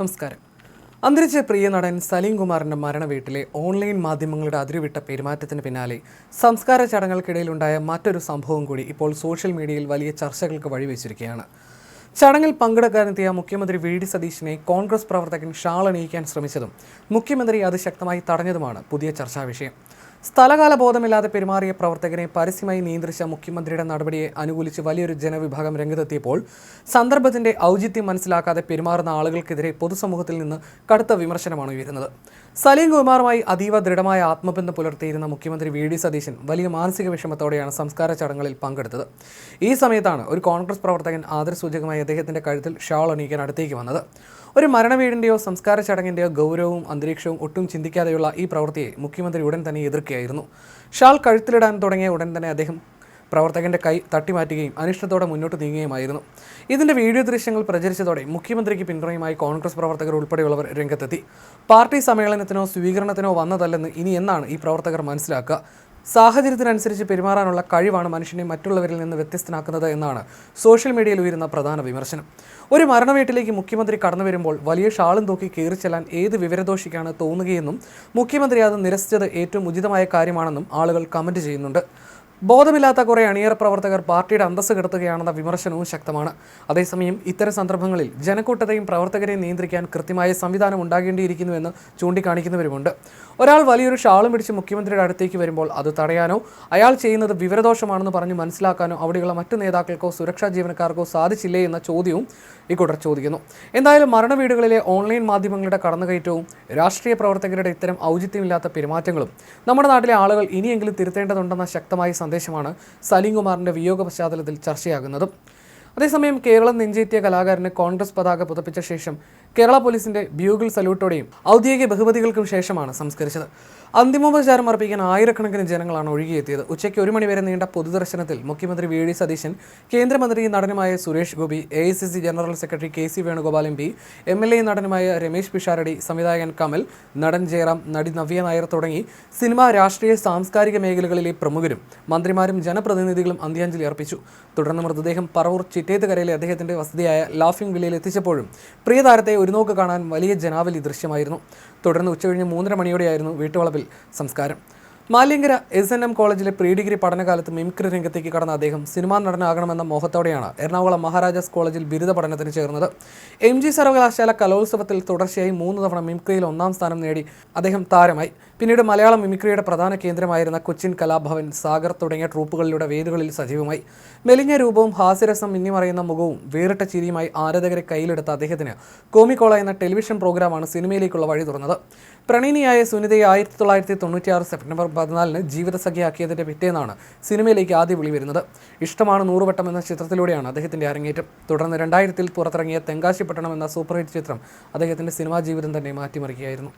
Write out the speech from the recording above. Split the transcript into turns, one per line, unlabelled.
നമസ്കാരം. അന്തരിച്ച പ്രിയ നടൻ സലീം കുമാറിന്റെ മരണവീട്ടിലെ ഓൺലൈൻ മാധ്യമങ്ങളുടെ അതിരുവിട്ട പെരുമാറ്റത്തിന് പിന്നാലെ സംസ്കാര ചടങ്ങുകൾക്കിടയിലുണ്ടായ മറ്റൊരു സംഭവം കൂടി ഇപ്പോൾ സോഷ്യൽ മീഡിയയിൽ വലിയ ചർച്ചകൾക്ക് വഴിവെച്ചിരിക്കുകയാണ്. ചടങ്ങിൽ പങ്കെടുക്കാനെത്തിയ മുഖ്യമന്ത്രി വി.ഡി. സതീശിനെ കോൺഗ്രസ് പ്രവർത്തകൻ ഷാൾ അണിയിക്കാൻ ശ്രമിച്ചതും മുഖ്യമന്ത്രി അത് ശക്തമായി തടഞ്ഞതുമാണ് പുതിയ ചർച്ചാ വിഷയം. സ്ഥലകാല ബോധമില്ലാതെ പെരുമാറിയ പ്രവർത്തകനെ പരസ്യമായി നിയന്ത്രിച്ച മുഖ്യമന്ത്രിയുടെ നടപടിയെ അനുകൂലിച്ച് വലിയൊരു ജനവിഭാഗം രംഗത്തെത്തിയപ്പോൾ സന്ദർഭത്തിന്റെ ഔചിത്യം മനസ്സിലാക്കാതെ പെരുമാറുന്ന ആളുകൾക്കെതിരെ പൊതുസമൂഹത്തിൽ നിന്ന് കടുത്ത വിമർശനമാണ് ഉയരുന്നത്. സലീം കുമാറുമായി അതീവ ദൃഢമായ ആത്മബന്ധം പുലർത്തിയിരുന്ന മുഖ്യമന്ത്രി വി.ഡി. സതീശൻ വലിയ മാനസിക വിഷമത്തോടെയാണ് സംസ്കാര ചടങ്ങുകളിൽ പങ്കെടുത്തത്. ഈ സമയത്താണ് ഒരു കോൺഗ്രസ് പ്രവർത്തകൻ ആദരസൂചകമായി അദ്ദേഹത്തിന്റെ കഴുത്തിൽ ഷാൾ അണിയിക്കാൻ അടുത്തേക്ക് വന്നത്. ഒരു മരണവീടിന്റെയോ സംസ്കാര ചടങ്ങിന്റെയോ ഗൗരവവും അന്തരീക്ഷവും ഒട്ടും ചിന്തിക്കാതെയുള്ള ഈ പ്രവൃത്തിയെ മുഖ്യമന്ത്രി ഉടൻ തന്നെ എതിർക്കുകയായിരുന്നു. ഷാൾ കഴുത്തിലിടാൻ തുടങ്ങിയ ഉടൻ തന്നെ അദ്ദേഹം പ്രവർത്തകന്റെ കൈ തട്ടിമാറ്റുകയും അനിഷ്ടത്തോടെ മുന്നോട്ട് നീങ്ങുകയുമായിരുന്നു. ഇതിന്റെ വീഡിയോ ദൃശ്യങ്ങൾ പ്രചരിച്ചതോടെ മുഖ്യമന്ത്രിക്ക് പിന്തുണയുമായി കോൺഗ്രസ് പ്രവർത്തകർ ഉൾപ്പെടെയുള്ളവർ രംഗത്തെത്തി. പാർട്ടി സമ്മേളനത്തിനോ സ്വീകരണത്തിനോ വന്നതല്ലെന്ന് ഇനി എന്നാണ് ഈ പ്രവർത്തകർ മനസ്സിലാക്കുക. സാഹചര്യത്തിനനുസരിച്ച് പെരുമാറാനുള്ള കഴിവാണ് മനുഷ്യനെ മറ്റുള്ളവരിൽ നിന്ന് വ്യത്യസ്തനാക്കുന്നത് എന്നാണ് സോഷ്യൽ മീഡിയയിൽ ഉയരുന്ന പ്രധാന വിമർശനം. ഒരു മരണവീട്ടിലേക്ക് മുഖ്യമന്ത്രി കടന്നു വരുമ്പോൾ വലിയ ഷാളും തൂക്കി കയറിച്ചെല്ലാൻ ഏത് വിവരദോഷിക്കാണ് തോന്നുകയെന്നും മുഖ്യമന്ത്രി അത് നിരസിച്ചത് ഏറ്റവും ഉചിതമായ കാര്യമാണെന്നും ആളുകൾ കമന്റ് ചെയ്യുന്നുണ്ട്. ബോധമില്ലാത്ത കുറേ അണിയറ പ്രവർത്തകർ പാർട്ടിയുടെ അന്തസ്സ് കെടുത്തുകയാണെന്ന വിമർശനവും ശക്തമാണ്. അതേസമയം ഇത്തരം സന്ദർഭങ്ങളിൽ ജനക്കൂട്ടത്തെയും പ്രവർത്തകരെയും നിയന്ത്രിക്കാൻ കൃത്യമായ സംവിധാനം ഉണ്ടാകേണ്ടിയിരിക്കുന്നുവെന്ന് ചൂണ്ടിക്കാണിക്കുന്നവരുമുണ്ട്. ഒരാൾ വലിയൊരു ഷാളും പിടിച്ച് മുഖ്യമന്ത്രിയുടെ അടുത്തേക്ക് വരുമ്പോൾ അത് തടയാനോ അയാൾ ചെയ്യുന്നത് വിവരദോഷമാണെന്ന് പറഞ്ഞ് മനസ്സിലാക്കാനോ അവിടെയുള്ള മറ്റു നേതാക്കൾക്കോ സുരക്ഷാ ജീവനക്കാർക്കോ സാധിച്ചില്ലേ എന്ന ചോദ്യവും ഇക്കൂട്ടർ ചോദിക്കുന്നു. എന്തായാലും മരണവീടുകളിലെ ഓൺലൈൻ മാധ്യമങ്ങളുടെ കടന്നുകയറ്റവും രാഷ്ട്രീയ പ്രവർത്തകരുടെ ഇത്തരം ഔചിത്യമില്ലാത്ത പെരുമാറ്റങ്ങളും നമ്മുടെ നാട്ടിലെ ആളുകൾ ഇനിയെങ്കിലും തിരുത്തേണ്ടതുണ്ടെന്ന ശക്തമായ സന്ദേശമാണ് സലീം കുമാറിന്റെ വിയോഗ പശ്ചാത്തലത്തിൽ ചർച്ചയാകുന്നതും. അതേസമയം കേരളം നെഞ്ചേറ്റിയ കലാകാരന് കോൺഗ്രസ് പതാക പുതപ്പിച്ച ശേഷം കേരള പോലീസിന്റെ ബ്യൂഗിൾ സല്യൂട്ടോടെയും ഔദ്യോഗിക ബഹുമതികൾക്കും ശേഷമാണ് സംസ്കരിച്ചത്. അന്തിമോപചാരം അർപ്പിക്കാൻ ആയിരക്കണക്കിന് ജനങ്ങളാണ് ഒഴുകിയെത്തിയത്. ഉച്ചയ്ക്ക് 1 മണിവരെ നീണ്ട പൊതുദർശനത്തിൽ മുഖ്യമന്ത്രി വി.ഡി. സതീശൻ, കേന്ദ്രമന്ത്രി നടനുമായ Suresh Gopi, AICC general secretary KC Venugopal MP, MLA നടനുമായ രമേശ് പിഷാരടി, സംവിധായകൻ കമൽ, നടൻ ജയറാം, നടി നവ്യ നായർ തുടങ്ങി സിനിമ, രാഷ്ട്രീയ, സാംസ്കാരിക മേഖലകളിലെ പ്രമുഖരും മന്ത്രിമാരും ജനപ്രതിനിധികളും അന്ത്യാഞ്ജലി അർപ്പിച്ചു. തുടർന്ന് മൃതദേഹം പറവൂർ ചിറ്റേത്തുകരയിലെ അദ്ദേഹത്തിന്റെ വസതിയായ ലാഫിംഗ് വില്ലയിൽ എത്തിച്ചപ്പോഴും പ്രിയതാരത്തെ ഒരു നോക്ക് കാണാൻ വലിയ ജനാവലി ദൃശ്യമായിരുന്നു. തുടർന്ന് ഉച്ചകഴിഞ്ഞ് 3:30 മണിയോടെയായിരുന്നു വീട്ടുവളപ്പിൽ സംസ്കാരം. മാലിയങ്കര SNM കോളേജിലെ പ്രീ ഡിഗ്രി പഠനകാലത്ത് മിമിക്രി രംഗത്തേക്ക് കടന്ന അദ്ദേഹം സിനിമാ നടനാകണമെന്ന മോഹത്തോടെയാണ് എറണാകുളം മഹാരാജാസ് കോളേജിൽ ബിരുദ പഠനത്തിന് ചേർന്നത്. MG സർവകലാശാല കലോത്സവത്തിൽ തുടർച്ചയായി 3 തവണ മിമിക്രിയിൽ 1-ാം സ്ഥാനം നേടി അദ്ദേഹം താരമായി. പിന്നീട് മലയാളം മിമിക്രിയുടെ പ്രധാന കേന്ദ്രമായിരുന്ന കൊച്ചിൻ കലാഭവൻ, സാഗർ തുടങ്ങിയ ട്രൂപ്പുകളിലൂടെ വേദികളിൽ സജീവമായി. മെലിഞ്ഞ രൂപവും ഹാസ്യരസം മിന്നിമറയുന്ന മുഖവും വേറിട്ട ചിരിയുമായി ആരാധകരെ കയ്യിലെടുത്ത അദ്ദേഹത്തിന് കോമിക്കോള എന്ന ടെലിവിഷൻ പ്രോഗ്രാമാണ് സിനിമയിലേക്കുള്ള വഴി തുറന്നത്. പ്രണയിനിയായ സുനിതയെ 1996 സെപ്റ്റംബർ 14 ജീവിതസഖിയാക്കിയതിന്റെ പിറ്റേന്നാണ് സിനിമയിലേക്ക് ആദ്യ വിളി വരുന്നത്. ഇഷ്ടമാണ് 100 വട്ടം എന്ന ചിത്രത്തിലൂടെയാണ് അദ്ദേഹത്തിന്റെ അരങ്ങേറ്റം. തുടർന്ന് 2000 പുറത്തിറങ്ങിയ തെങ്കാശിപ്പട്ടണം എന്ന സൂപ്പർ ഹിറ്റ് ചിത്രം അദ്ദേഹത്തിന്റെ സിനിമാ ജീവിതം തന്നെ മാറ്റിമറിക്കുകയായിരുന്നു.